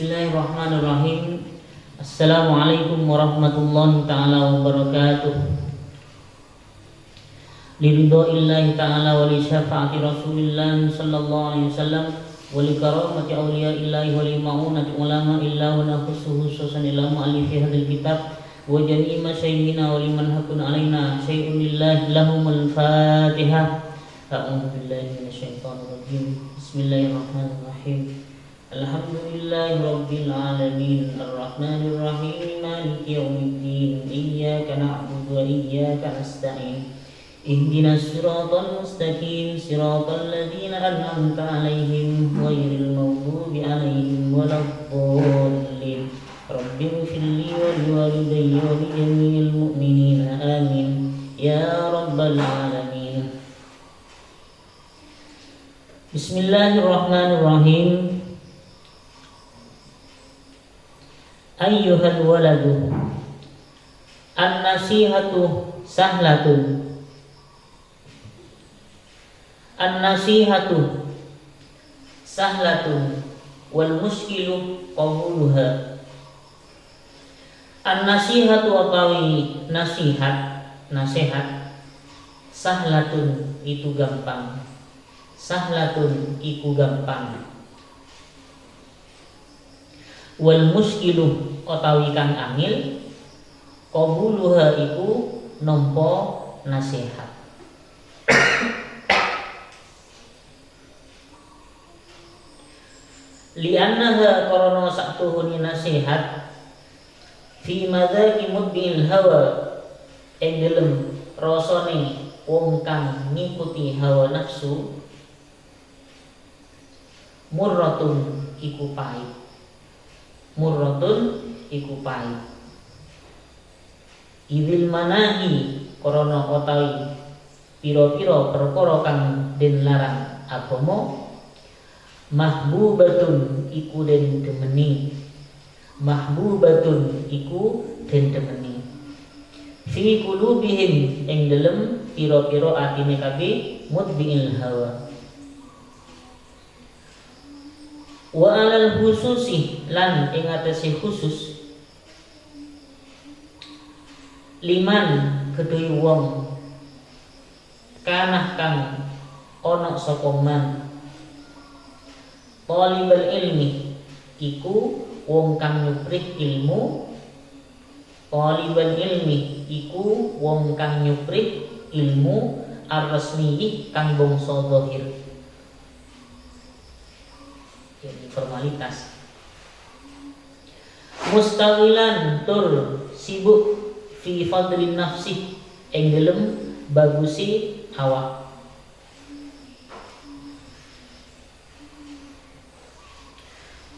Bismillahirrahmanirrahim. Assalamualaikum warahmatullahi ta'ala wabarakatuh. Liridha'illahi ta'ala wa li syafa'ati Rasulillah sallallahu alaihi wasallam wa li karamati awliya'illahi wa li ma'unati ulama'illahi wa nafsuhu khususan ila mu'allifi hadil kitab wa jami'i masyayikhina wa liman hakun alaina syai'un lillahi lahumul fatihah. A'udzu billahi minasyaitonir rajim. Bismillahirrahmanirrahim. Alhamdulillahi rabbil alamin arrahmanir rahim maliki yaumiddin iyyaka na'budu wa iyyaka nasta'in ihdinas siratal mustaqim siratal ladzina an'amta 'alaihim ghairil maghdubi 'alaihim waladdallin rabbighfirli wa liwalidayya wa lijami'il mu'minina amin ya rabbal alamin. Bismillahirrahmanirrahim. Ayyuhal waladu an-nasihatu sahlatun an-nasihatu sahlatun wal muskilu qawluha. An-nasihatu atawi nasihat sahlatun itu gampang, sahlatun iku gampang, wal muskilu utawi kang angil qabuluha iku nampa nasihat. Li'annaha karana saktuhuni nasihat fi madzaki mudbil hawa ing dalem rasane wong kang ngikuti hawa nafsu murratun iku pahit, murratun iku pahit. Idil manahi korona otawi piro-piro perkara kang den larang agama mahbubatun iku den demeni, mahbubatun iku den demeni fi qulubihim ing dalem piro-piro atine kabeh mudbi'il hawa. Wa alal khususi lan ing atase khusus liman kedue wong kanah kang ana sapa man talibul ilmi iku wong kang nyuprih ilmu, talibul ilmi iku wong kang nyuprih ilmu ar-rasmi kang bangsa zahir, jadi formalitas. Mustawilan tur sibuk fi fadlin nafsi ing dalem bagusi awak.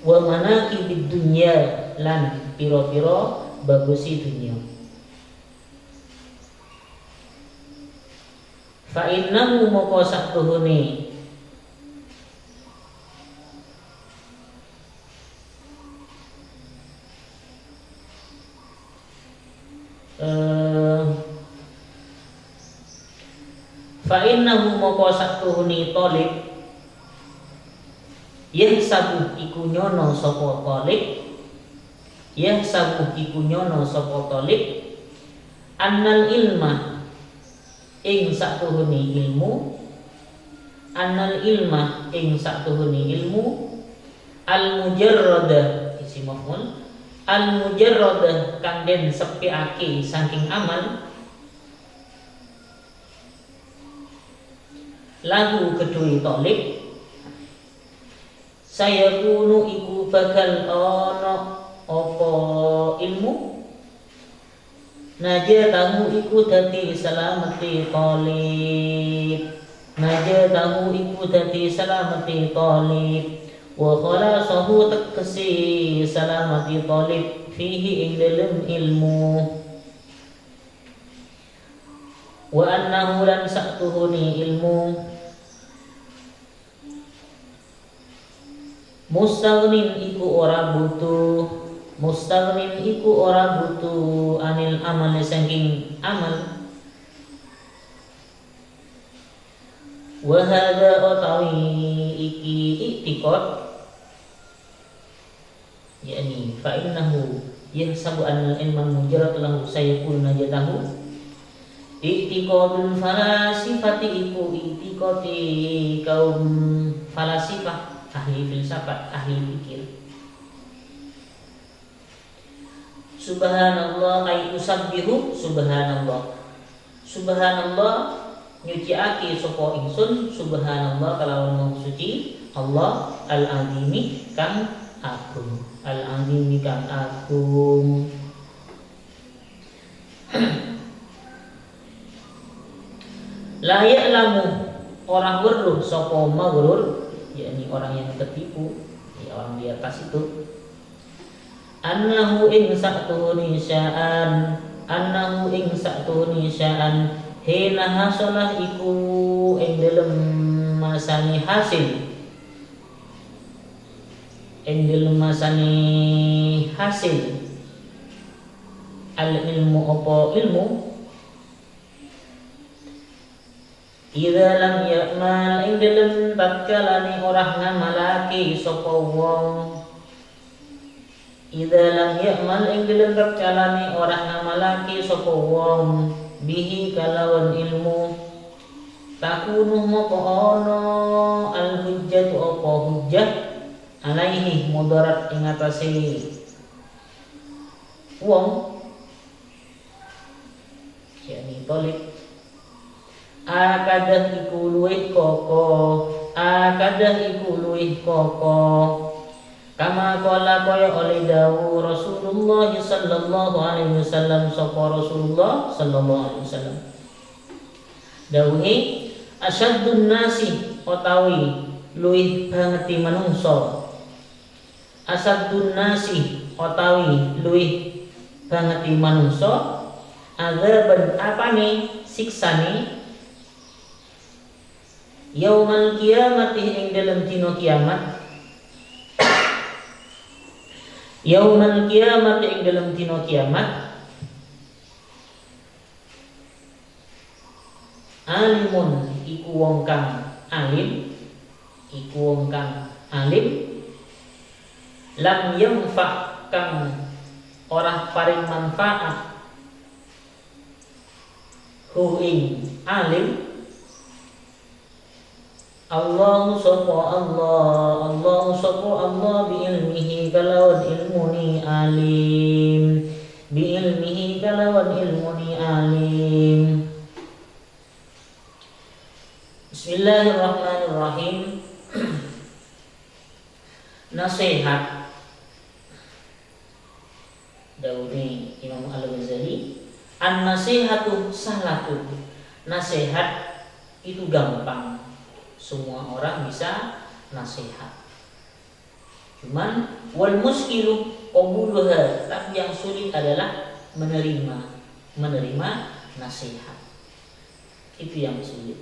Wa manaqibid dunya lan piro-piro bagusi dunya. Fa innahu moko saktuhune fa innahu moko saktuhuni talib yahsabu iku nyono sapa talib, yahsabu iku nyono sapa talib annal ilma ing saktuhuni ilmu, annal ilma ing saktuhuni ilmu al mujarrada isi maf'ul al mujarrada kang den sepiake saking amal lagu kedue talib saya kunu iku bakal ana apa ilmu najatahu iku dadi salamati talib, najatahu iku dadi salamati talib wa khalasahu takasi salamati talib fihi ing dalem ilmu wa annahu lan saktuhuni ilmu mustaghnin iku ora butuh, mustaghnin iku ora butuh anil amal saking amal. Wa hadza utawi iki iktikad yakni fa innahu yahsabu anna al-ilma mujarrad lahu sayakun najatahu. I'tiqadul falasifati iku i'tiqadi kaum falasifah, ahli filsafat, ahli pikir. Subhanallah ay usabbihu subhanallah. Subhanallah nyuciake sapa ingsun subhanallah kalawan maha suci Allah al-azimi kang agung. Al-azimi kang agung. La ya'lamu orang weruh sapa maghrur, yakni orang yang tertipu, ya orang di atas itu. Annahu ing sa'tuni sya'an, annahu ing sa'tuni sya'an hina hasalah iku ing dalem masani hasil. Ing dalem masani hasil al ilmu apa ilmu. Idza lam ya'mal ing dalem tatkalane ora ngamalake sapa wong. Idza lam ya'mal ing dalem tatkalane ora ngamalake sapa wong bihi kalawan ilmu takunu moko ana al hujjatu apa hujjah alaihi mudarat ing atase wong, yakni tolik. Akadah iku luwih kokoh, akadah iku luwih kokoh. Kama qala kaya oleh dawuh Rasulullah sallallahu alaihi wasallam, sapa Rasulullah sallallahu alaihi wasallam dawuhe asyaddun nasi utawi luwih banget manungsa. Asyaddun nasi utawi luwih banget manungsa. Azaban apane siksane yaumal kiamat ing dalam dina kiamat. Yaumal kiamat ing dalam dina kiamat. Alimun iku wong kang alim, iku wong kang alim. Lam yanfa kang ora paring manfaat hu ing alim. Allahu sapa Allah, Allahu sapa Allah bi ilmihi kalawan ilmuni alim, bi ilmihi kalawan ilmuni alim. Bismillahirrahmanirrahim. Nasihat dawuhe Imam Al-Ghazali, an-nasihatu sahlatu. Nasihat itu gampang. Semua orang bisa nasihat. Cuman wal muskilu qabuluha, tapi yang sulit adalah menerima nasihat. Itu yang sulit.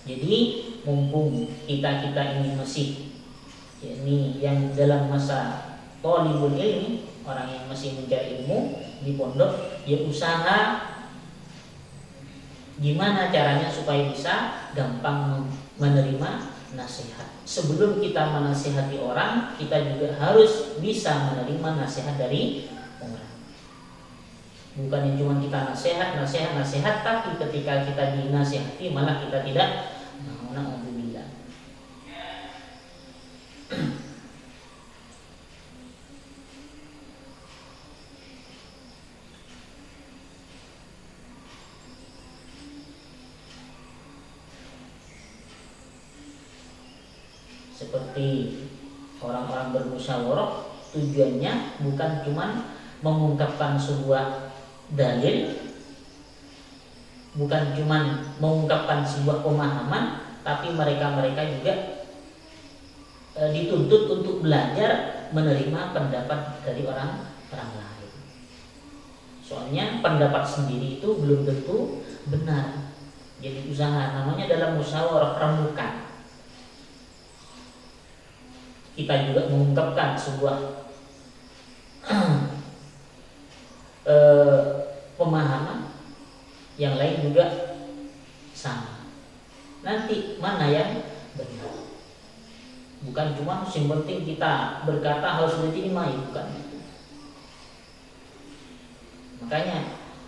Jadi mumpung kita ini masih yakni yang dalam masa thalibul ilmi, orang yang masih mencari ilmu di pondok, ya usaha gimana caranya supaya bisa gampang menerima nasihat. Sebelum kita menasihati orang, kita juga harus bisa menerima nasihat dari orang. Bukan cuma kita nasihat, tapi ketika kita dinasihati malah kita tidak mau. Na'udzubillah. Seperti orang-orang bermusyawarah, tujuannya bukan cuma mengungkapkan sebuah dalil, bukan cuma mengungkapkan sebuah pemahaman, tapi mereka juga dituntut untuk belajar menerima pendapat dari orang lain. Soalnya pendapat sendiri itu belum tentu benar. Jadi usaha namanya dalam musyawarah remukan. Kita juga mengungkapkan sebuah pemahaman, yang lain juga sama. mana yang benar. Bukan cuma yang penting kita berkata harus diterima, bukan. Makanya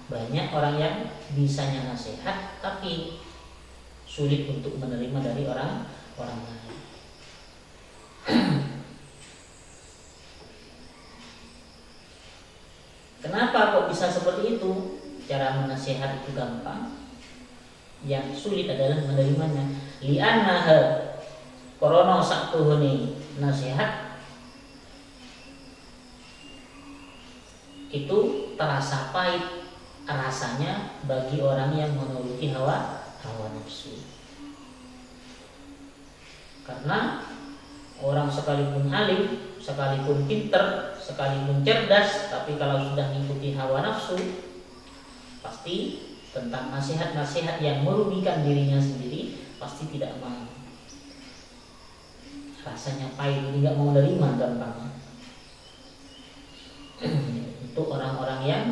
banyak orang yang bisanya nasihat tapi sulit untuk menerima dari orang lain. Kenapa kok bisa seperti itu? Cara menasihat itu gampang, yang sulit adalah menerimanya. Li'annaha korona saktuhuni nasihat itu terasa pahit rasanya bagi orang yang menuruti hawa nafsu. Karena orang sekalipun alim, sekalipun pinter, sekalipun cerdas, tapi kalau sudah mengikuti hawa nafsu, pasti tentang nasihat-nasihat yang merugikan dirinya sendiri pasti tidak mau. Rasanya pahit, jadi nggak mau menerima gampangnya. Untuk orang-orang yang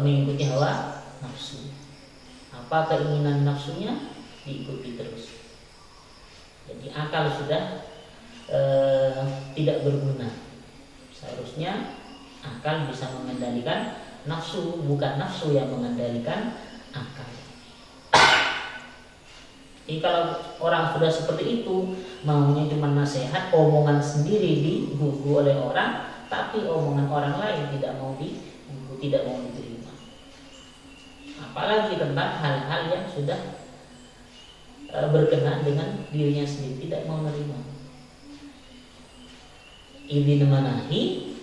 mengikuti hawa nafsu, apa keinginan nafsunya diikuti terus. Jadi akal sudah tidak berguna. Seharusnya akal bisa mengendalikan nafsu, bukan nafsu yang mengendalikan akal. Jadi kalau orang sudah seperti itu, maunya cuma nasihat, omongan sendiri digugu oleh orang, tapi omongan orang lain tidak mau diterima. Apalagi tentang hal-hal yang sudah berkenaan dengan dirinya sendiri, tidak mau menerima. Idin manahi,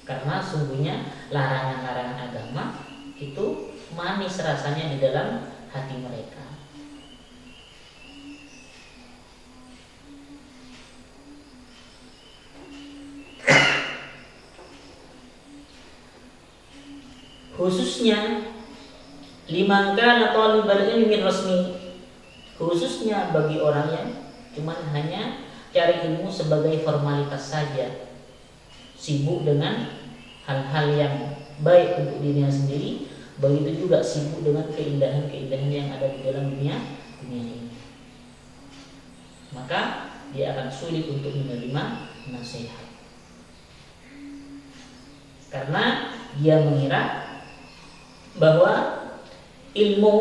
karena sungguhnya larangan-larangan agama itu manis rasanya di dalam hati mereka. Khususnya liman kana talibal ilmi rasmi, khususnya bagi orang yang cuman hanya cari ilmu sebagai formalitas saja, sibuk dengan hal-hal yang baik untuk dirinya sendiri, begitu juga sibuk dengan keindahan-keindahan yang ada di dalam dunia ini. Maka dia akan sulit untuk menerima nasihat, karena dia mengira bahwa ilmu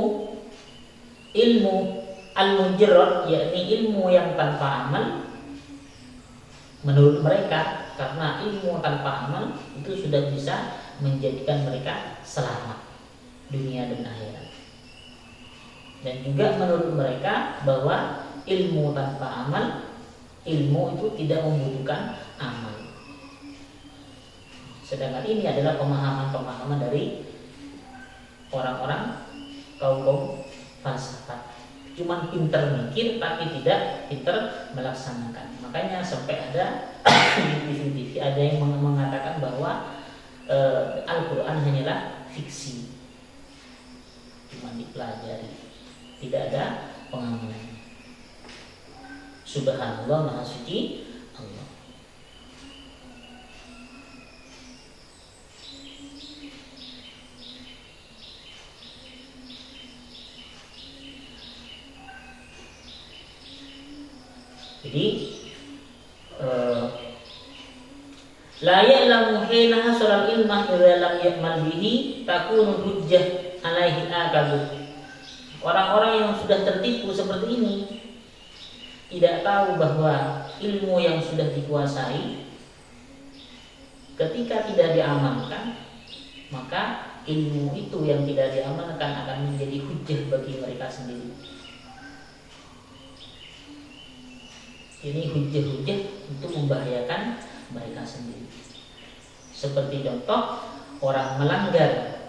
al-mujarrad, yakni ilmu yang tanpa amal, menurut mereka, karena ilmu tanpa amal itu sudah bisa menjadikan mereka selamat dunia dan akhirat. Dan juga menurut mereka bahwa ilmu tanpa amal, ilmu itu tidak membutuhkan amal. Sedangkan ini adalah pemahaman-pemahaman dari orang-orang kaum falsafah. Cuman pinter mikir tapi tidak pinter melaksanakan. Makanya sampai ada di TV ada yang mengatakan bahwa Al-Quran hanyalah fiksi, cuma dipelajari, tidak ada pengamalan. Subhanallah, maha suci Allah. Jadi la ya'lamu hina hasaral ilmah idza lam ya'mal bihi takunu hujjah alaihi akabu. Orang-orang yang sudah tertipu seperti ini tidak tahu bahwa ilmu yang sudah dikuasai ketika tidak diamalkan, maka ilmu itu yang tidak diamalkan akan menjadi hujjah bagi mereka sendiri. Ini hujjah-hujjah untuk membahayakan mereka sendiri. Seperti contoh, orang melanggar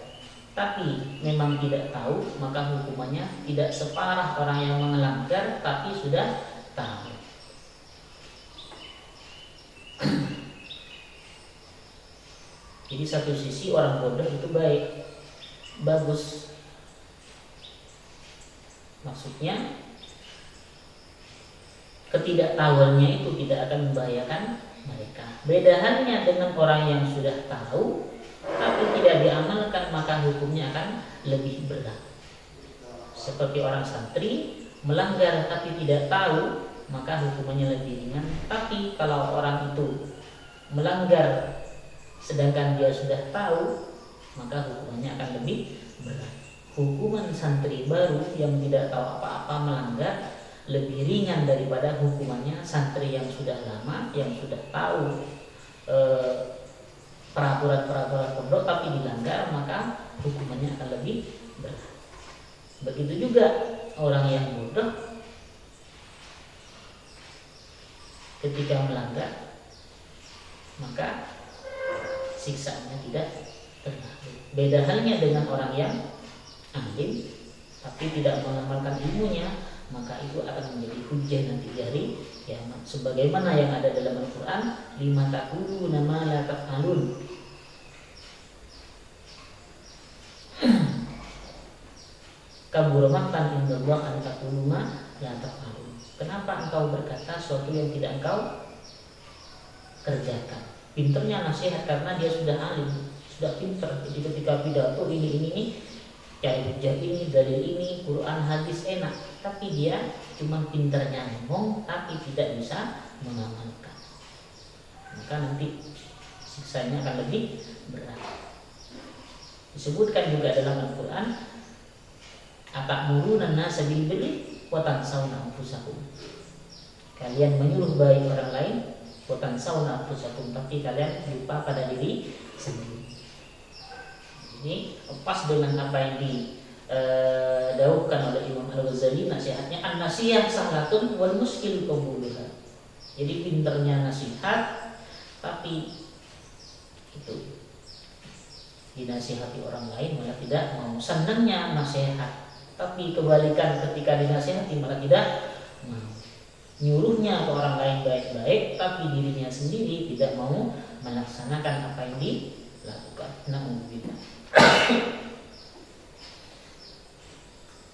tapi memang tidak tahu, maka hukumannya tidak separah orang yang melanggar tapi sudah tahu. Jadi satu sisi orang bodoh itu baik, bagus. Maksudnya ketidaktahuannya itu tidak akan membahayakan mereka. Bedaannya dengan orang yang sudah tahu tapi tidak diamalkan, maka hukumnya akan lebih berat. Seperti orang santri melanggar tapi tidak tahu, maka hukumannya lebih ringan. Tapi kalau orang itu melanggar sedangkan dia sudah tahu, maka hukumannya akan lebih berat. Hukuman santri baru yang tidak tahu apa-apa melanggar lebih ringan daripada hukumannya santri yang sudah lama, yang sudah tahu peraturan-peraturan pondok tapi dilanggar, maka hukumannya akan lebih berat. Begitu juga orang yang bodoh ketika melanggar, maka siksaannya tidak terlalu. Beda halnya dengan orang yang alim tapi tidak mengamalkan ilmunya, maka itu akan menjadi hujah nanti di hari kiamat. Sebagaimana yang ada dalam Al-Quran, lima taquluna ma la taf'alun. Kabura maqtan indallah an taqulu ma la taf'alun. Kenapa engkau berkata sesuatu yang tidak engkau kerjakan? Pinternya nasihat karena dia sudah alim, sudah pinter. Jadi ketika pidato ini cari hujah ini, dalil ini, Quran, hadis enak, tapi dia cuma pinternya ngomong tapi tidak bisa mengamalkan, maka nanti siksanya akan lebih berat. Disebutkan juga dalam Al-Quran, atamuruna an-nasa bil birri wa tansawna anfusakum. Kalian menyuruh baik orang lain, wa tansawna anfusakum, tapi kalian lupa pada diri sendiri. Ini pas dengan apa yang didauhkan oleh Imam Al-Ghazali, nasihatnya an-nasihah sahlatun wal muskil qabuluha. Jadi pinternya nasihat tapi itu dinasihati orang lain malah tidak mau. Senangnya nasihat tapi kebalikan ketika dinasihati malah tidak mau. Nyuruhnya ke orang lain baik-baik tapi dirinya sendiri tidak mau melaksanakan apa yang dilakukan. Na'udzubillah.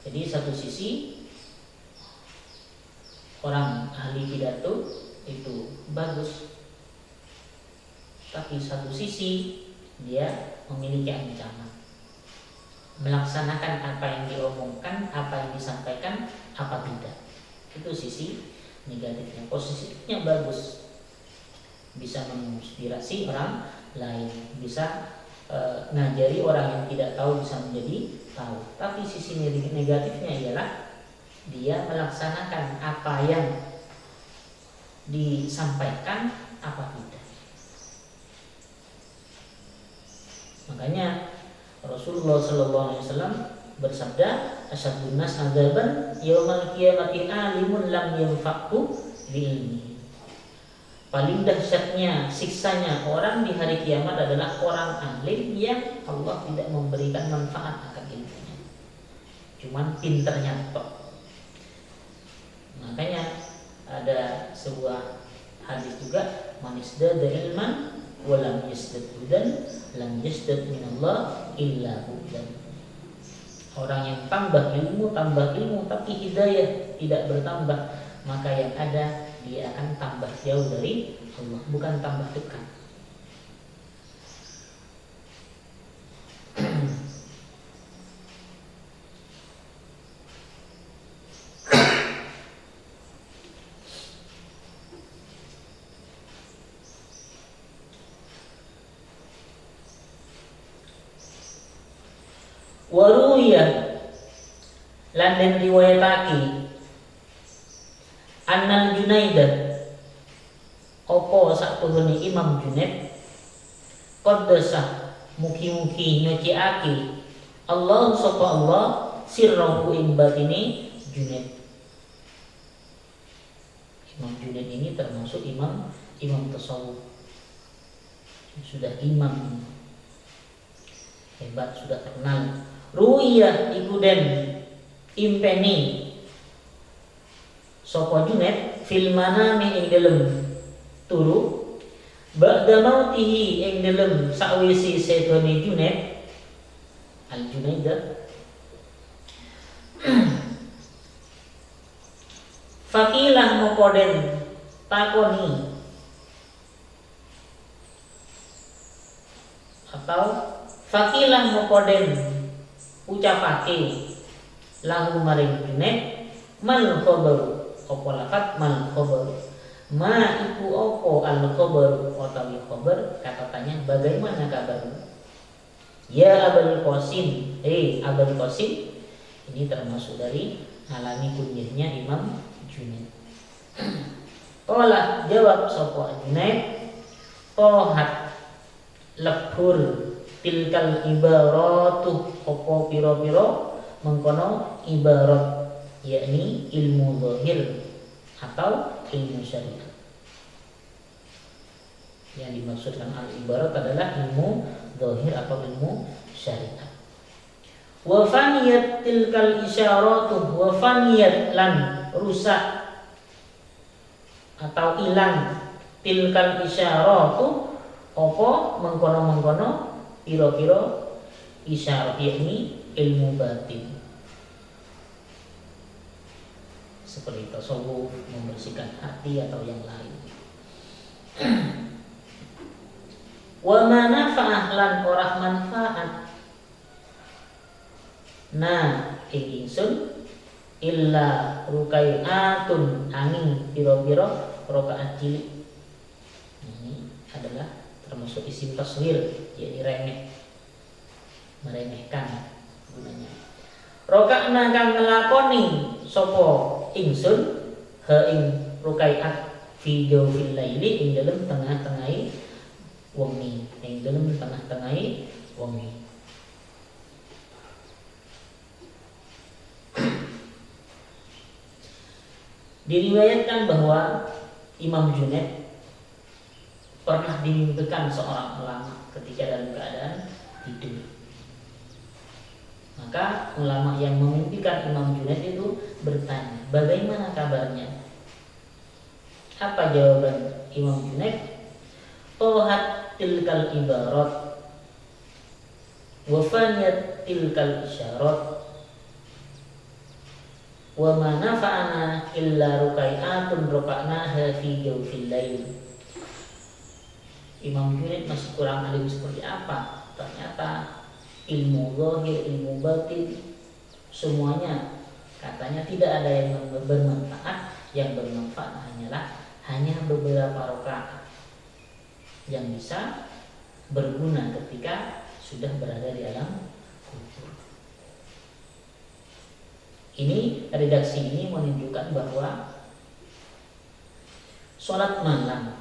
Jadi satu sisi orang ahli pidato itu bagus, tapi satu sisi dia memiliki ancaman. Melaksanakan apa yang diomongkan, apa yang disampaikan, apa tidak. Itu sisi negatifnya. Positifnya bagus, bisa menginspirasi orang lain, bisa ngajari orang yang tidak tahu bisa menjadi tahu. Tapi sisi negatifnya ialah dia melaksanakan apa yang disampaikan, apa tidak. Makanya Rasulullah SAW bersabda, asyadun nas adzaban yaumal qiyamati alimun lam yanfa'hu bi'ilmihi. Paling dahsyatnya siksanya orang di hari kiamat adalah orang alim yang Allah tidak memberikan manfaat akan ilmunya, cuman pinternya tok. Makanya ada sebuah hadis juga, man isdada ilman wa lam yasdad hudan lam yasdad minallah illa hudan. Orang yang tambah ilmu tapi hidayah tidak bertambah, maka yang ada dia akan tambah jauh dari Allah, bukan tambah dekat. Waruya lan den riwayatake Annal Junaidah opo sakpuhune Imam Junaid qaddasa mugi-mugi nyuciake Allah sapa Allah sirrahu ing batine Junaid. Imam Junaid ini termasuk imam tasawuf, sudah imam hebat, sudah terkenal. Ru'iyah iku den impeni sapa Junaid fil manami ing dalem turu ba'da mautihi ing dalem sakwise sedone Junaid al Junaidah. Fakilah mokoden takoni atau fakilah mokoden ucapake lahu maring Junaid Mal khabaru apa lafat mal khabaru. Ma iku apa al khabaru utawi khabar katanya bagaimana kabarmu. Ya Abul Qasim, Abul Qasim ini termasuk dari alami kunyahnya Imam Junaid. Qala jawab sapa Junaid, tohat lebur tilkal ibaratu apa pira-pira mengkono ibarat, yakni ilmu zahir atau ilmu syariat. Yang dimaksudkan al-ibarat adalah ilmu zahir atau ilmu syariat. Wa faniyat tilkal isyaratu, wa faniyat lan rusak atau hilang tilkal isyaratu apa mengkono-mengkono pira-pira isyarat, yakni ilmu batin. Seperti tasawuf, membersihkan hati atau yang lain. Wa manafa'ah lan ora manfaat ing ingsun illa rukai'atun angin pira-pira rakaat cilik. Ini adalah termasuk isim tasghir, yakni remeh, meremehkan gunanya. Rakaatna kang nglakoni sapa ingsun ha ing rukaiat fi jawfil laili ing dalem tengah-tengahe wengi, ing dalem tengah-tengahe wengi. Diriwayatkan bahwa Imam Junaid pernah dimimpikan seorang ulama ketika dalam keadaan tidur. Maka ulama yang memimpikan Imam Junaid itu bertanya, bagaimana kabarnya? Apa jawaban Imam Junaid? Tohat tilkal ibarat wa faniyat tilkal isyarat wa ma nafa'ana illa rukai'atun ruka'naha fi jawfil lail. Imam Junaid masih kurang alim seperti apa? Ternyata ilmu zahir, ilmu batin semuanya katanya tidak ada yang bermanfaat. Yang bermanfaat hanya beberapa rakaat yang bisa berguna ketika sudah berada di alam kubur. Ini redaksi ini menunjukkan bahwa sholat malam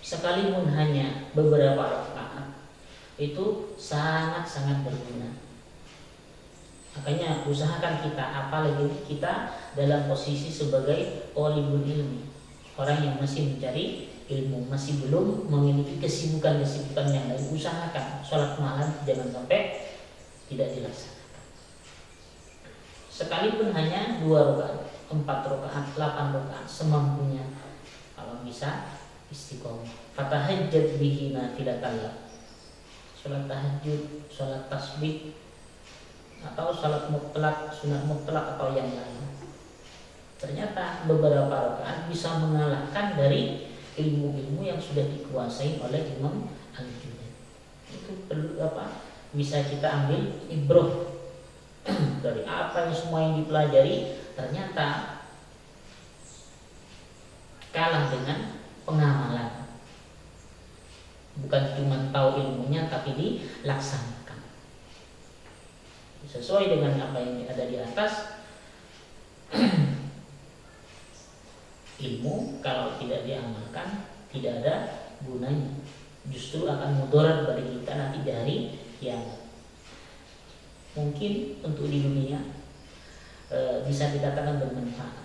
sekalipun hanya beberapa rakaat itu sangat-sangat berguna. Makanya usahakan kita, apalagi kita dalam posisi sebagai thalibul ilmi, orang yang masih mencari ilmu, masih belum memiliki kesibukan-kesibukan yang lain, usahakan sholat malam jangan sampai tidak dilaksanakan. Sekalipun hanya 2 rakaat, 4 rakaat, 8 rakaat semampunya. Kalau bisa istiqomah. Fatahajjad bihi nafilatan lak. Salat tahajud, salat tasbih atau salat mutlak, sunat mutlak atau yang lain. Ternyata beberapa rakaat bisa mengalahkan dari ilmu-ilmu yang sudah dikuasai oleh Imam Al-Junaid. Itu perlu bisa kita ambil ibrah dari apa yang semua yang dipelajari, ternyata kalah dengan pengamalan. Bukan cuma tahu ilmunya tapi dilaksanakan sesuai dengan apa yang ada di atas. Ilmu kalau tidak diamalkan tidak ada gunanya, justru akan mudarat bagi kita nanti di hari kiamat. Mungkin untuk di dunia bisa dikatakan bermanfaat,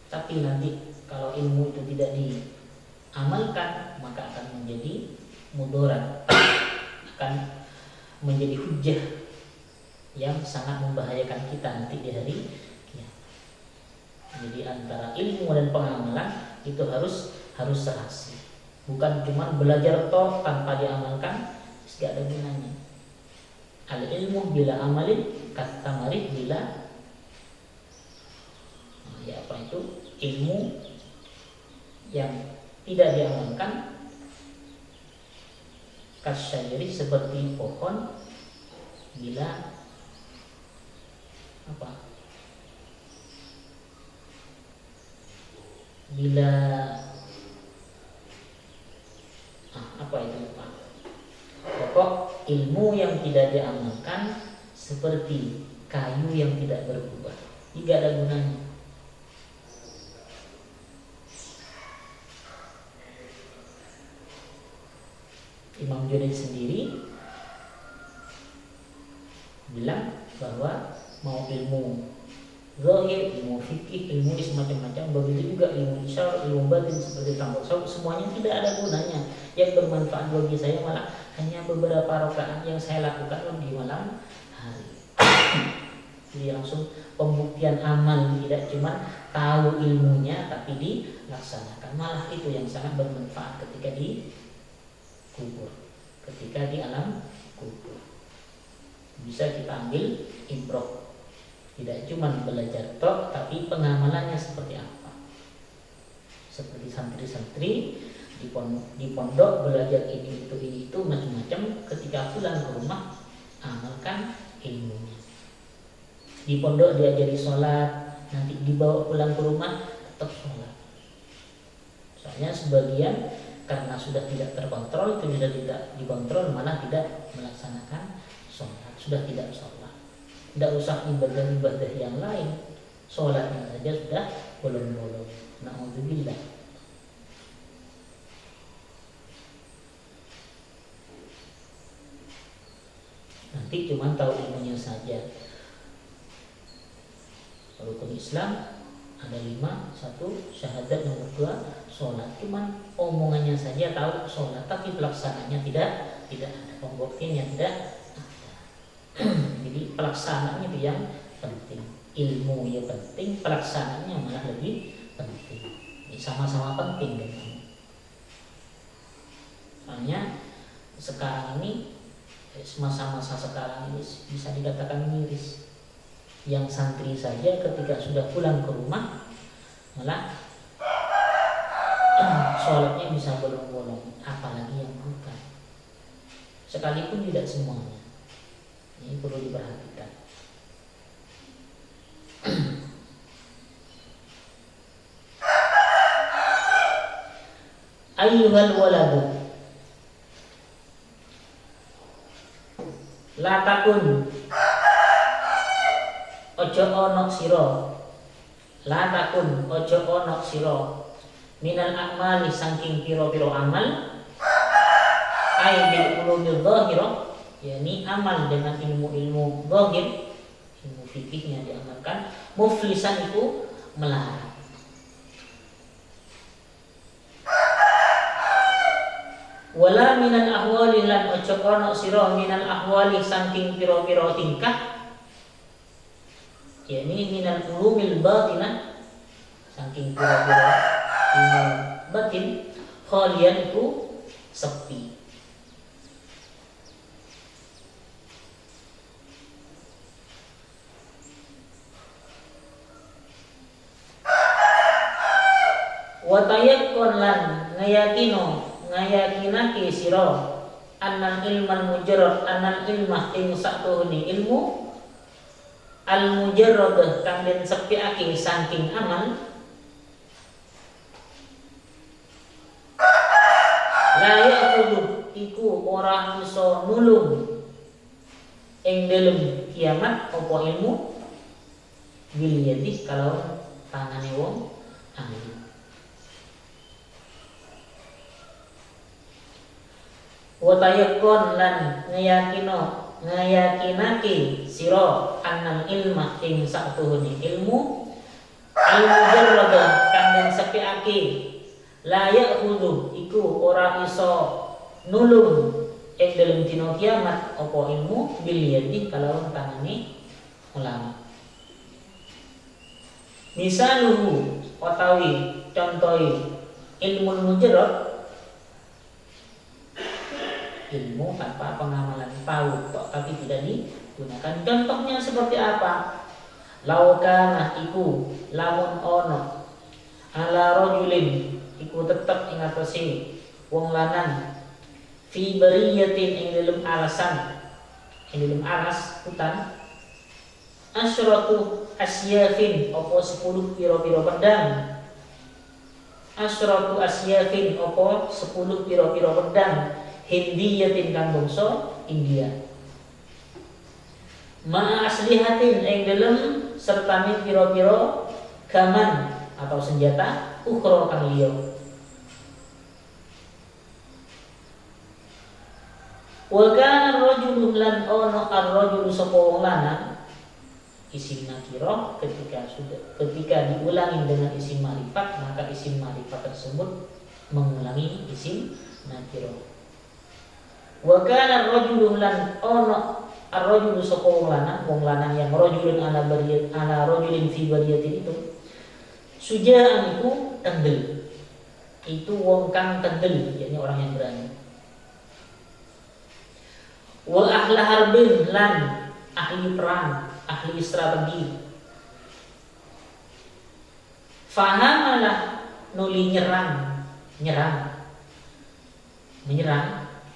tapi nanti kalau ilmu itu tidak diamalkan maka akan menjadi mudarat, akan menjadi hujah yang sangat membahayakan kita nanti di hari kiamat. Jadi antara ilmu dan pengamalan itu harus serasi, bukan cuma belajar toh tanpa diamalkan tidak ada gunanya. Al ilmu bila amalin katamari bila itu ilmu yang tidak diamalkan kasyajari seperti pohon bila bila apa itu lupa. Pokok ilmu yang tidak diamalkan seperti kayu yang tidak berubah, tidak ada gunanya. Imam Junaid sendiri bilang bahwa mau ilmu zahir, ilmu fikih, ilmu semacam-macam, begitu juga ilmu syar'i, ilmu batin seperti tasawuf, semuanya tidak ada gunanya. Yang bermanfaat bagi saya malah hanya beberapa rakaat yang saya lakukan di malam hari. Jadi langsung pembuktian amal, tidak cuma tahu ilmunya tapi dilaksanakan. Malah itu yang sangat bermanfaat ketika di kubur, ketika di alam kubur. Bisa kita ambil ibrah. Tidak cuma belajar tok, tapi pengamalannya seperti apa. Seperti santri-santri di pondok belajar ini itu macam-macam. Ketika pulang ke rumah, amalkan ilmunya. Di pondok diajari sholat, nanti dibawa pulang ke rumah tetap sholat. Soalnya sebagian karena sudah tidak terkontrol, itu sudah tidak dikontrol, malah tidak melaksanakan sholat, sudah tidak sholat. Tidak usah ibadah-ibadah yang lain, sholatnya saja sudah bolong-bolong. Na'udzubillah. Nanti cuma tahu ilmunya saja. Rukun Islam ada 5, 1 syahadat, nomor 2 sholat. Cuma omongannya saja tahu sholat, tapi pelaksananya tidak ada, pembuktiannya tidak ada. Jadi pelaksanaannya itu yang penting. Ilmu ya penting, pelaksanaannya malah lebih penting. Ini sama-sama penting kan. Soalnya sekarang ini, masa-masa sekarang ini bisa dikatakan miris. Yang santri saja ketika sudah pulang ke rumah malah sholatnya bisa bolong-bolong, apalagi yang bukan. Sekalipun tidak semuanya. Ini perlu diperhatikan. Ayyuhal waladu, la takun, ojo ono siro, la takun, ojo ono siro, minal a'mali saking piro-piro amal, ay bil ulumil dhahirah, yakni amal dengan ilmu-ilmu zahir, ilmu fikihnya diamalkan, muflisan itu melarat. Wala minal ahwali lan ojo ono sira minal ahwali saking pira-pira tingkah, yakni minal ulumil batinah, saking pira-pira ilmu batin, khalian itu sepi. Watayakon lan ngayakinake sira annal ilman mujarrad, annal ilmah ing satuhune ilmu al mujarrad kang den sepiake saking amal, la ya'khudhu iku ora iso nulung ing dalem kiamat apa ilmu bil yadi kalau tangane wong ahli. Watayakon lan ngayakinake sira annal ilmah ing satuhune ilmu al mujarrad kang den sepiake la ya'khudhu iku ora iso nulung ing dalem dina kiamat apa ilmu bil yadi kalau tangane ulama. Misaluhu utawi contohi ilmu mujarrad, ilmu tanpa pengamalan, tahu kok tapi tidak digunakan. Contohnya seperti apa? Laukana iku lamun ono ala rajulin iku tetep ing atase wong lanang fi bariyatin ing dalem alasan, ing dalem aras hutan, asyratu asyafin opo 10 piro-piro pedang, asyratu asyafin opo 10 piro-piro pedang hindiyatin kang bangsa India ma aslihatin ing dalem sertane piro-piro gaman atau senjata ukhra kang liya wa kana ar-rajulu lan ono ar-rajulu sapa wong lanang isim nakirah ketika diulangi dengan isim ma'rifat maka isim ma'rifat tersebut mengulangi isim nakirah. Wa kana ar-rajulu lan ono ar-rajulu sapa wong lanang yang rajulun ala rajulin fi bariyatin itu sujaan itu tendel. Itu wong kang tendel, yakni orang yang berani. Wa ahla harbin lan ahli perang, ahli strategi. Fahamalah nuli menyerang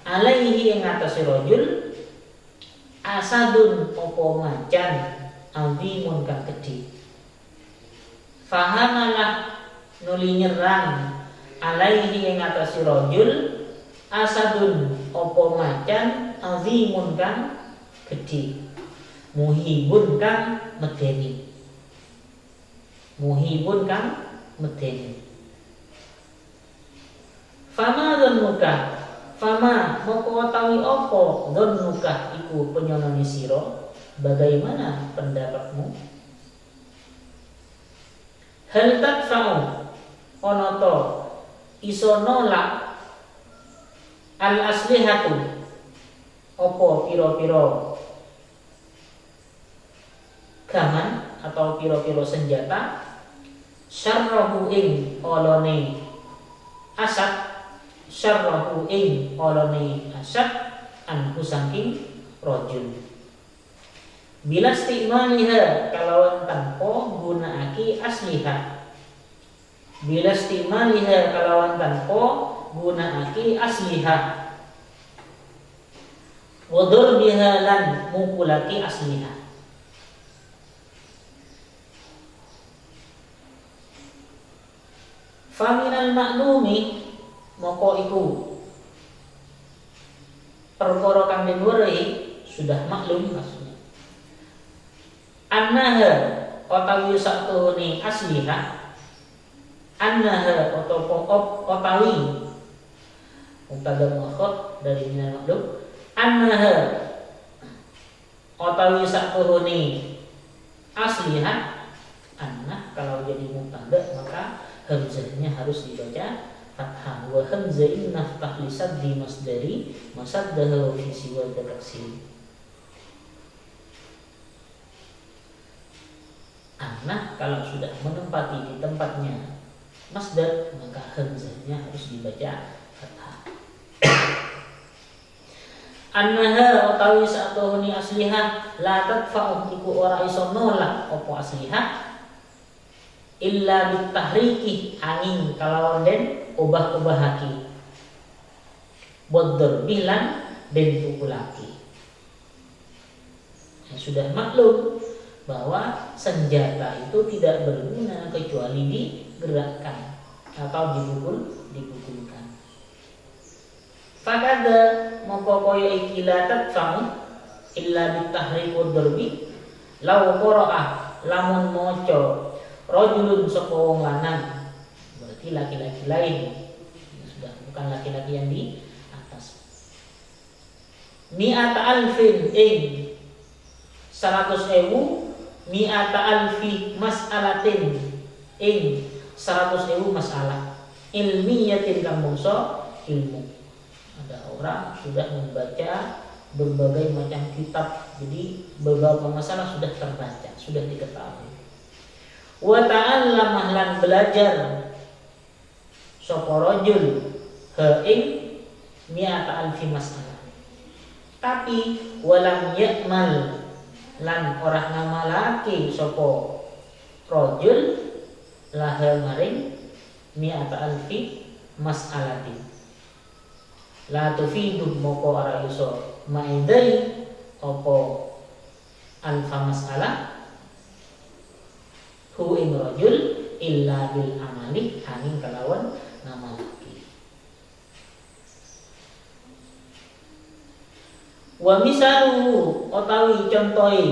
alaihi ing atase rajul asadun opo macan azimun kang gedhe. Fahamalah nuli nyerang alaihi ing atase rajul asadun opo macan azimun kang gedhe. Muhibun kang medeni. Fama dhannuka fama moko tawi apa dhannuka iku penyonone sira bagaimana pendapatmu hal tadfa'u ana to iso nolak al aslihatu apa pira-pira gaman atau piro-piro senjata syarrahu ing olone asad anhu saking rajul bila istimaliha kalawan tanpa gunaake asliha wadur biha lan mukulaki asliha. Faminal maklumi moko iku perkara kang den weruhi sudah maklum maksudnya annaha utawi saktuhune asliha annaha utawi mubtada muakhar dari minal maklum annaha utawi saktuhune asliha anna kalau jadi mubtada maka hamzahnya harus dibaca fathah wa hamzain naftah lisad di masdari masaddahu fi siwal taksir. Anak kalau sudah menempati di tempatnya masdar maka hamzahnya harus dibaca fathah. Annaha utawi satuhuni asliha la tadfa'u iku ora iso nolak apa asliha illa bitahriki angin kalawan den ubah-ubahaki bodor bilan den pukulaki. Sudah maklum bahwa senjata itu tidak berguna kecuali digerakkan atau dipukulkan. Fakada moko koyo iki la tadfa'u illa bitahrik wadorbi law qara'a lamun maca rajulun sapa wong lanang berarti laki-laki lain sudah bukan laki-laki yang di atas mi'ata alfin ing 100.000 mi'ata alfi mas'alatin ing 100.000 masalah ilmiyatin kang bangsa ilmu. Ada orang sudah membaca berbagai macam kitab jadi beberapa masalah sudah terbaca sudah diketahui. Wa ta'allamah lan belajar sapa rajul ha ing mi'ata alfi masalah tapi walam yakmal lan ora ngamalake sapa rajul laha maring mi'ata alfi mas'alatin la tufidu moko ora iso maidai apa alfa masalah hu ing rajul illa bil amali angin kalawan ngamalake. Wa misalu utawi contohi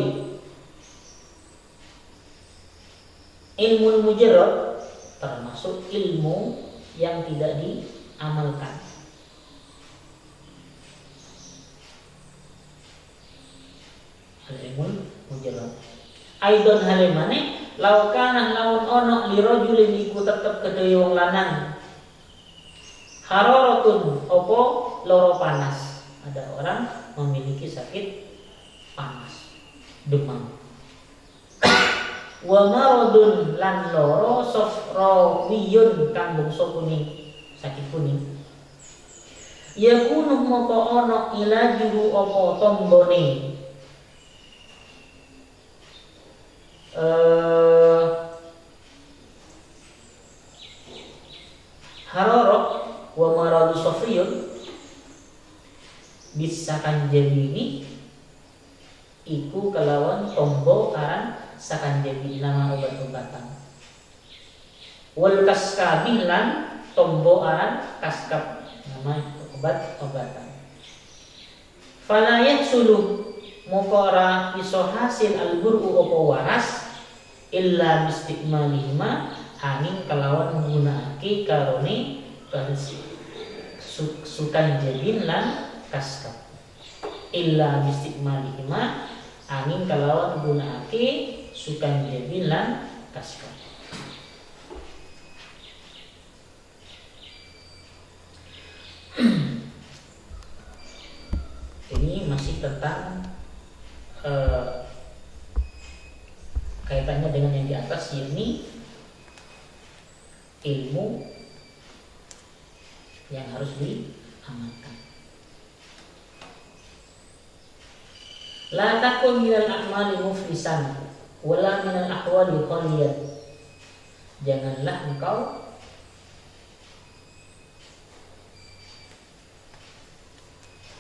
ilmu mujarrad termasuk ilmu yang tidak diamalkan. Ilmu mujarrad aidon halimane laukana laun ono li rajulin iku tetep kedhe wong lanang hararatun opo loro panas. Ada orang memiliki sakit panas, demam. Wa maradun lan loro safrawiyun kang bangsa kuning, sakit kuning. Yakunu moko ono ilajuru opo tombone harorok wa maradu safriyun bisa kanjeli ini iku kelawan tombo aran sakanjeli nama obat-obatan wal kaskabi lan tombo aran kaskab nama obat-obatan falayah suluh mokora iso hasil al-bur'u opo waras illa mistikmalihima angin kelawan menggunaake karone sukan jadin lan kaskab illa mistikmalihima angin kelawan menggunaake sukan jadin lan kaskab. Ini masih tentang kaitannya dengan yang di atas, yakni ilmu yang harus diamalkan. La takun minal a'mali muflisan wala minal ahwali khaliyan. Janganlah engkau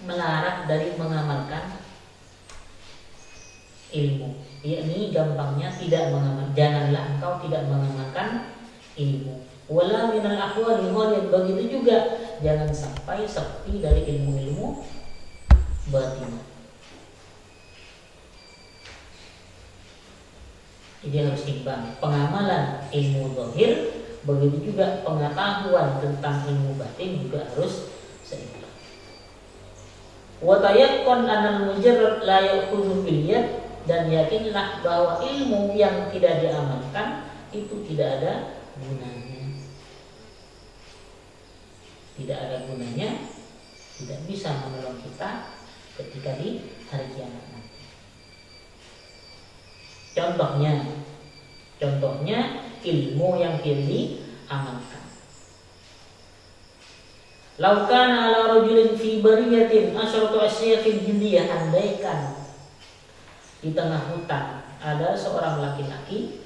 melarat dari mengamalkan ilmu, yakni gampangnya tidak mengamalkan. Janganlah engkau tidak mengamalkan ilmu. Wala minal ahwali khaliyan, begitu juga jangan sampai sepi dari ilmu-ilmu batin. Jadi harus imbang pengamalan ilmu zahir, begitu juga pengetahuan tentang ilmu batin juga harus seimbang. Wa tayaqqan anal mujarrad la ya'khudhu bil yad, dan yakinlah bahwa ilmu yang tidak diamalkan itu tidak ada gunanya. Tidak ada gunanya, tidak bisa menolong kita ketika di hari kiamat nanti. Contohnya ilmu yang tidak diamalkan. Laukana ala rajulin fi bariyatin asyratu asyafin hindiyah, andaikan di tengah hutan ada seorang laki-laki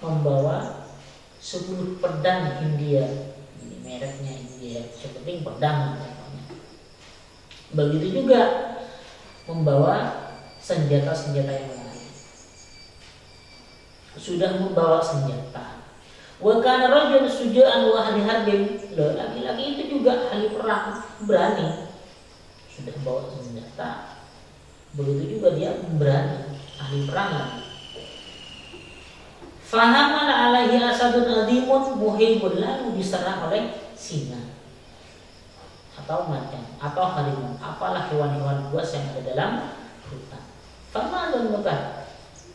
membawa 10 pedang Hindia. Ini mereknya Hindia, seperti pedang namanya. Begitu juga membawa senjata-senjata yang lain. Sudah membawa senjata. Wa kana rajulun suja'an wa ahli harbin. Laki-laki itu juga ahli perang, berani. Sudah bawa senjata. Begitu juga dia berani, ahli perang. Fahamana alaihi asadun azimun muhibbun, lalu diserang oleh singa atau macan atau harimau, apalah hewan-hewan buas yang ada dalam hutan. Famadun maka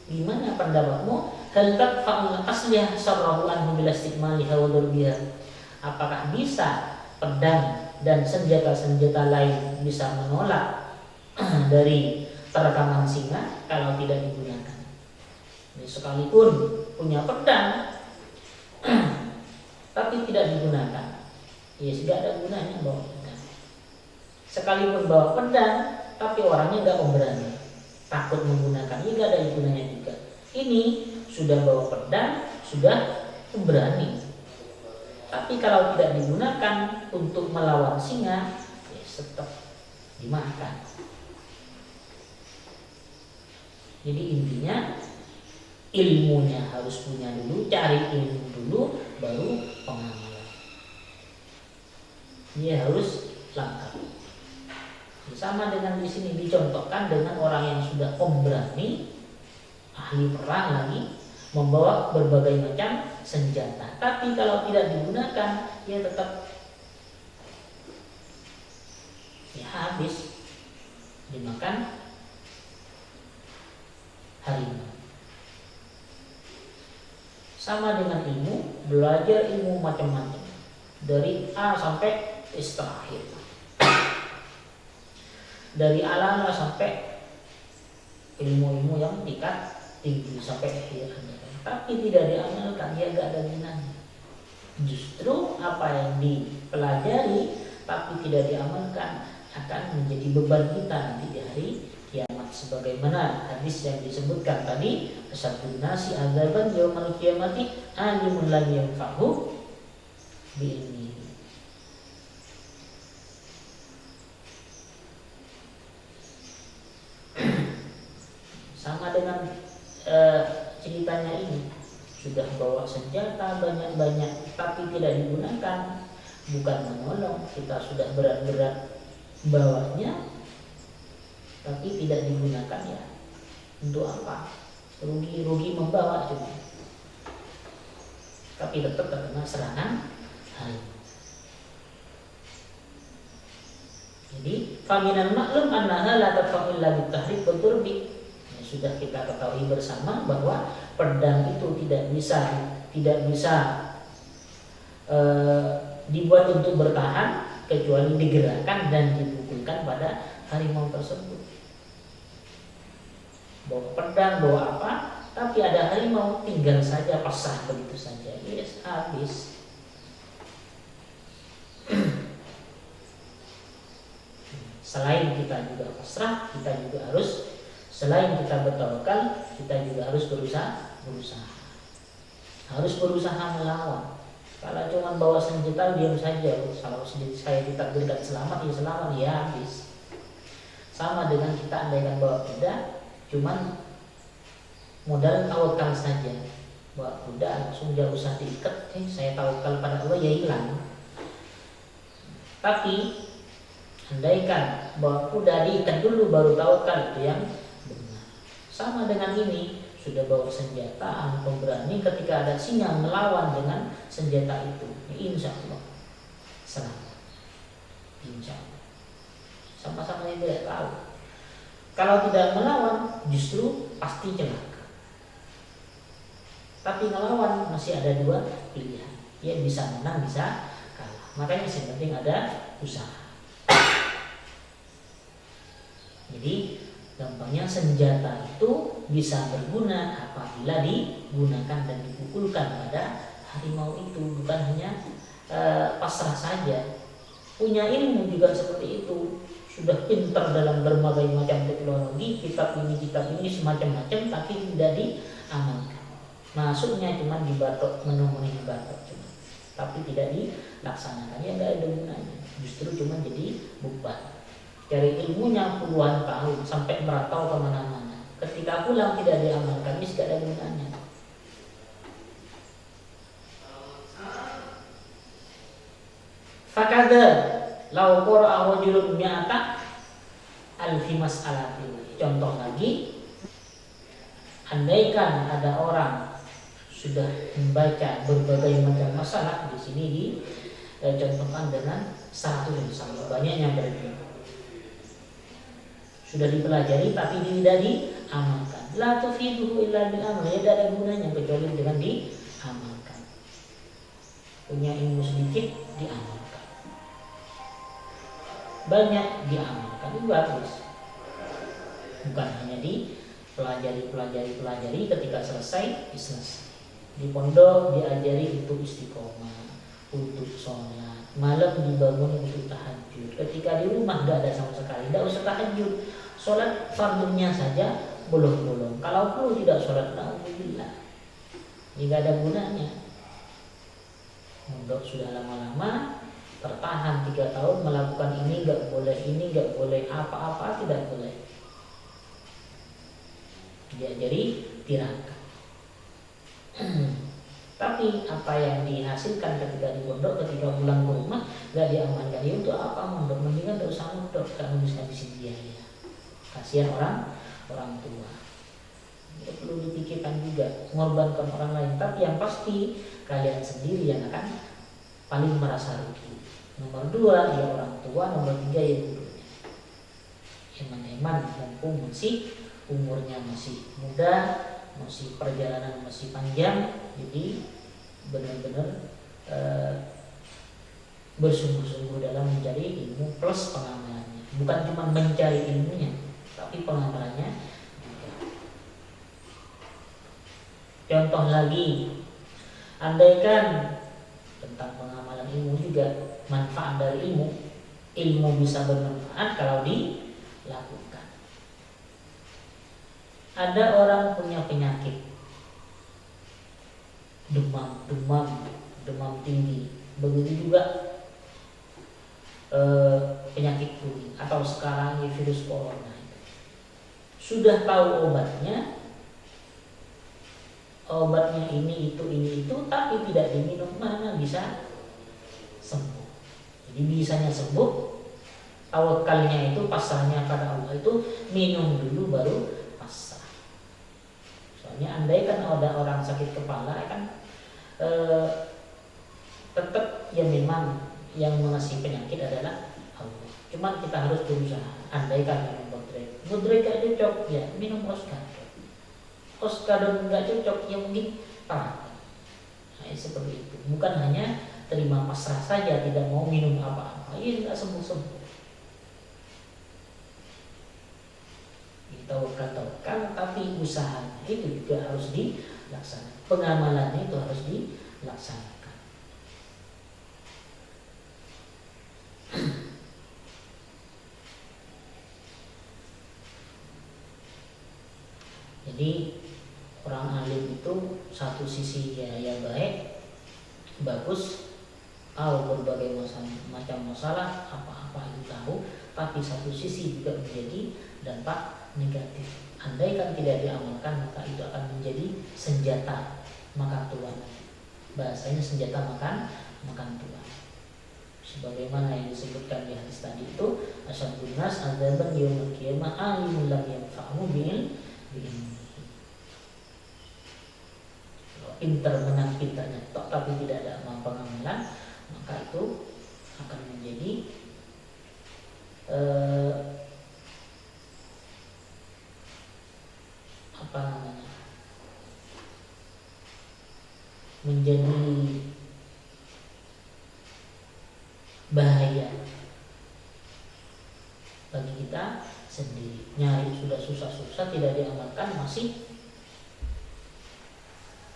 gimana pendapatmu? Hal tadfa'ul asliyah sarrahu anhu bila istikmaliha wa durbiha. Apakah bisa pedang dan senjata-senjata lain bisa menolak dari terkaman singa kalau tidak digunakan? Jadi sekalipun punya pedang tapi tidak digunakan, ya sudah ada gunanya bawa pedang. Sekalipun bawa pedang tapi orangnya nggak pemberani, takut menggunakan, ya nggak ada gunanya juga. Ini sudah bawa pedang, sudah pemberani, tapi kalau tidak digunakan untuk melawan singa, ya tetap dimakan. Jadi intinya ilmunya harus punya dulu, cari ilmu dulu, baru pengamalan. Dia harus lengkap. Sama dengan di sini dicontohkan dengan orang yang sudah pemberani, ahli perang lagi, membawa berbagai macam senjata. Tapi kalau tidak digunakan, dia tetap habis dimakan harimau. Sama dengan ilmu, belajar ilmu macam-macam dari A sampai S terakhir, dari ala sampai ilmu-ilmu yang tingkat tinggi sampai akhir, tapi tidak diamalkan, dia gak ada gunanya. Justru apa yang dipelajari tapi tidak diamalkan akan menjadi beban kita nanti di hari kiamat, sebagaimana hadis yang disebutkan tadi, asyadun nasi adzaban yaumal qiyamati alimun lam yanfa'hu bi'ilmi. Sama dengan ceritanya ini, sudah bawa senjata banyak-banyak tapi tidak digunakan, bukan menolong, kita sudah berat-berat bawanya tapi tidak digunakan, ya untuk apa? Rugi membawa cuma, tapi tetap terkena serangan harimau. Jadi faminal maklum annaha la tadfa'u illa bitahrik wa turbi. Sudah kita ketahui bersama bahwa pedang itu tidak bisa dibuat untuk bertahan kecuali digerakkan dan dipukulkan pada harimau tersebut. Bawa pedang, bawa apa, tapi ada harimau, tinggal saja pasrah begitu saja, yes, habis. Selain kita juga pasrah, kita juga harus, selain kita bertawakal, kita juga harus berusaha, harus berusaha melawan. Kalau cuma bawa senjata diam saja, kalau saya ditakdirkan selamat, ya selamat, ya habis. Sama dengan kita andaikan bawa kuda, cuman modal tawakal saja. Bawa kuda langsung dia usah diikat, saya tawakal pada Allah, ya hilang. Tapi andaikan bawa kuda diikat dulu baru tawakal, itu yang benar. Sama dengan ini, sudah bawa senjata, pemberani, ketika ada sinyal melawan dengan senjata itu, ya insya Allah selamat, insya Allah. Sama-sama yang tidak tahu, kalau tidak melawan justru pasti celaka. Tapi melawan masih ada dua pilihan, ya bisa menang, bisa kalah. Makanya yang penting ada usaha. Jadi gampangnya senjata itu bisa berguna apabila digunakan dan dipukulkan pada harimau itu, bukan hanya pasrah saja. Punya ilmu juga seperti itu, sudah pintar dalam berbagai macam teknologi, kitab ini semacam-macam, tapi tidak diamalkan. Masuknya cuma di batok, menemui batok cuma, tapi tidak dilaksanakan, ya nggak ada gunanya. Justru cuma jadi beban. Cari ilmunya puluhan tahun sampai merantau kemana-mana, ketika pulang tidak diamalkan, ini tidak ada gunanya. Fakada lau qara'a rajulun mi'ata alfi mas'alatin. Contoh lagi, andaikan ada orang sudah membaca berbagai macam masalah, di sini dicontohkan dengan 100, sama banyaknya berarti. Sudah dipelajari tapi tidak diamalkan. La tufiduhu illa bil amal, ya tidak ada gunanya kecuali dengan diamalkan. Punya ilmu sedikit diamalkan, banyak diamalkan, itu bagus. Bukan hanya dipelajari ketika selesai. Di pondok diajari untuk istiqomah, untuk sholat, malam dibangun untuk tahajud. Ketika di rumah tidak ada sama sekali, tidak usah tahajud, sholat fardunya saja bolong-bolong. Kalau perlu tidak sholat, alhamdulillah, tidak ada gunanya. Mondok sudah lama-lama, tertahan 3 tahun melakukan ini nggak boleh, apa-apa tidak boleh. Diajari tirakat. Tapi apa yang dihasilkan ketika di pondok, ketika pulang ke rumah gak diamankan, ya untuk apa mondok? Mendingan gak usah mondok, gak habis-habisin biaya. Kasihan orang tua. Ya, perlu dipikirkan juga, mengorbankan orang lain. Tapi yang pasti kalian sendiri yang akan paling merasa rugi. Nomor 2 ya orang tua, nomor 3 ya gurunya. Eman-eman mumpung masih umurnya masih muda, masih perjalanan masih panjang, jadi benar-benar bersungguh-sungguh dalam mencari ilmu plus pengamalannya. Bukan cuma mencari ilmunya, tapi pengamalannya juga. Contoh lagi, andaikan tentang pengamalan ilmu juga, manfaat dari ilmu bisa bermanfaat kalau dilakukan. Ada orang punya penyakit demam tinggi, begitu juga penyakit kuning atau sekarang virus corona. Sudah tahu obatnya ini itu, tapi tidak diminum, mana bisa sembuh. Jadi bisanya sembuh, tawakalnya itu, pasrahnya pada Allah itu minum dulu baru pasrah. Soalnya andaikan ada orang sakit kepala kan tetap ya memang yang mengasih penyakit adalah Allah. Cuman kita harus berusaha. Andaikan minum Bodrek gak cocok, ya minum Oskadon gak cocok, ya mungkin paraton. Nah, seperti itu. Bukan hanya terima pasrah saja, tidak mau minum apa-apa, ya nggak sembuh-sembuh. Tawakal, tapi usahanya itu juga harus dilaksanakan. Pengamalannya itu harus dilaksanakan. Jadi orang alim itu satu sisi dia ya baik, bagus, tahu berbagai macam masalah, apa-apa itu tahu, tapi satu sisi juga menjadi dampak negatif. Andaikan tidak diamalkan, maka itu akan menjadi senjata makan tuan. Bahasanya senjata makan tuan. Sebagaimana yang disebutkan di hadis tadi itu, asyadun nas adzaban yaumil qiyamah alimul lam yanfa'u bil ilmi. Kalau pintar menang pintarnya tok tapi tidak ada amal pengamalan, maka itu akan menjadi menjadi bahaya bagi kita sendiri. Nyari sudah susah-susah, tidak diamalkan, masih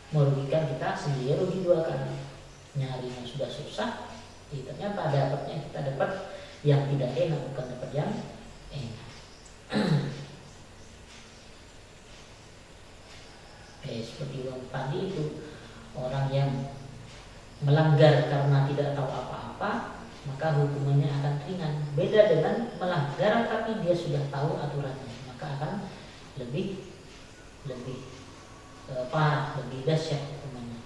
merugikan kita sendiri, rugi 2 kali. Nyarinya sudah susah, ternyata dapatnya kita dapat yang tidak enak, bukan dapat yang enak. Seperti yang tadi itu, orang yang melanggar karena tidak tahu apa-apa, maka hukumannya akan ringan. Beda dengan melanggar tapi dia sudah tahu aturannya, maka akan lebih parah, lebih dahsyat hukumannya.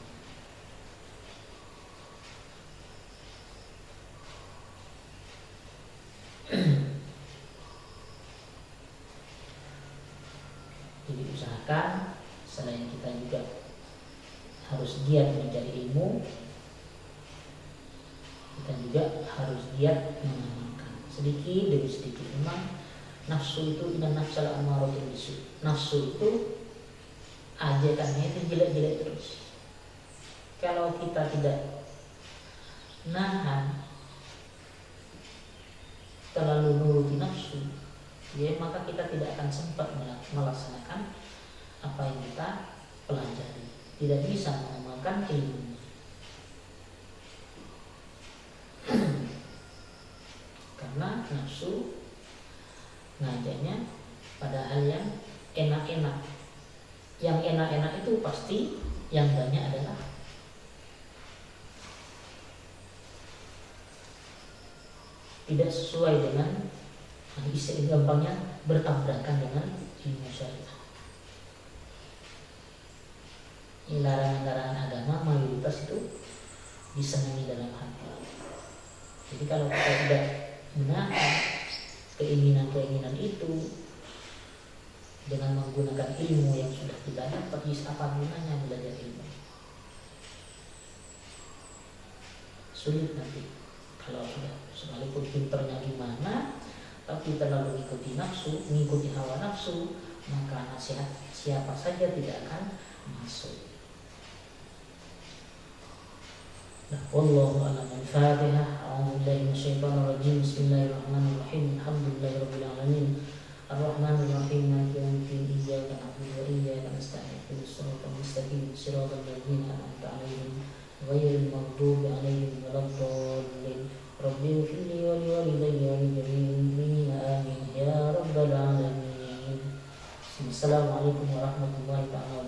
Jadi usahakan selain kita juga harus giat mencari ilmu, kita juga harus giat mengamalkan sedikit demi sedikit. Memang nafsu itu inna nafsal ammaratun bisu. Nafsu itu ajakannya itu jelek-jelek terus. Kalau kita tidak nahan, terlalu nuruti nafsu, ya maka kita tidak akan sempat melaksanakan apa yang kita pelajari, tidak bisa mengamalkan ilmu. Karena nafsu ngajaknya pada hal yang enak-enak. Yang enak-enak itu pasti yang banyak adalah tidak sesuai dengan istilah gampangnya bertabrakan dengan ilmu syariah. larangan-larangan agama mayoritas itu disenangi dalam hati. Jadi kalau kita tidak menahan keinginan-keinginan itu dengan menggunakan ilmu yang sudah kita dapat, apa gunanya belajar ilmu? Sulit nanti kalau sudah sekalipun pinternya gimana, tapi terlalu mengikuti nafsu, mengikuti hawa nafsu, maka nasihat siapa saja tidak akan masuk. Nah, wallahu a'lam. Al-Fatihah. A'udzubillahi minasyaitonir rajim. Bismillahirrahmanirrahim. Alhamdulillahirabbil alamin. Ar-Rahmanir Rahim. Maliki yaumiddin. Iyyaka na'budu wa iyyaka nasta'in. Ihdinas siratal mustaqim. Siratal ladzina an'amta 'alaihim ghairil maghdubi 'alaihim waladdallin. Rabbi ighfirli wa liwalidayya wa lijami'il mu'minina amin ya rabbal alamin. Assalamualaikum warahmatullahi wabarakatuh.